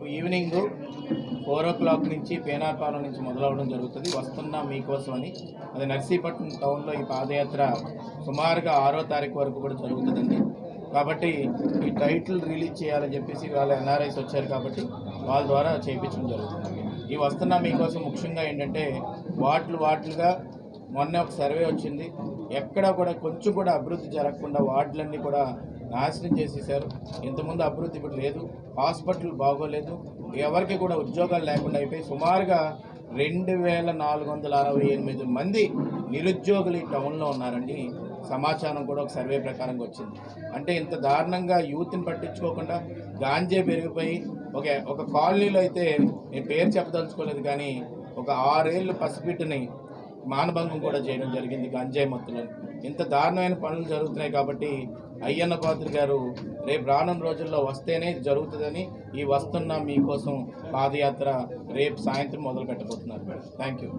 రేపు evening 4 o'clock నుంచి పేనార్పాలెం నుంచి మొదలవడం జరుగుతుంది. వస్తున్నా మీకోసం అని. అది నర్సీపట్నం టౌన్లో ఈ పాదయాత్ర సుమారుగా 6వ తారీఖు వరకు కూడా జరుగుతుందండి. కాబట్టి ఈ టైటిల్ రిలీజ్ చేయాలని చెప్పేసి వాళ్ళ ఎన్ఆర్ఐస్ వచ్చారు కాబట్టి వాళ్ళ ద్వారా చేయించడం జరుగుతుంది. ఈ వస్తున్నా మీకోసం ముఖ్యంగా ఏంటంటే వార్డులుగా మొన్న ఒక సర్వే వచ్చింది. ఎక్కడ కూడా కొంచెం కూడా అభివృద్ధి జరగకుండా వార్డులన్నీ కూడా నాశనం చేసేసారు. ఇంతకుముందు అభివృద్ధి ఇప్పుడు లేదు. హాస్పిటల్ బాగోలేదు. ఎవరికి కూడా ఉద్యోగాలు లేకుండా అయిపోయి సుమారుగా 2468 మంది నిరుద్యోగులు ఈ టౌన్లో ఉన్నారండి. సమాచారం కూడా ఒక సర్వే ప్రకారంగా వచ్చింది. అంటే ఇంత దారుణంగా యూత్ని పట్టించుకోకుండా గాంజే పెరిగిపోయి ఒక కాలనీలో అయితే నేను పేరు చెప్పదలుచుకోలేదు కానీ ఒక 6 ఏళ్ళు పసిబిడ్డని మానభంగం కూడా చేయడం జరిగింది గంజాయి మత్తులను. ఇంత దారుణమైన పనులు జరుగుతున్నాయి కాబట్టి అయ్యన్న పాత్రి గారు రేపు రానున్న రోజుల్లో వస్తేనే జరుగుతుందని ఈ వస్తున్న మీకోసం పాదయాత్ర రేపు సాయంత్రం మొదలు పెట్టబోతున్నారు. Thank you.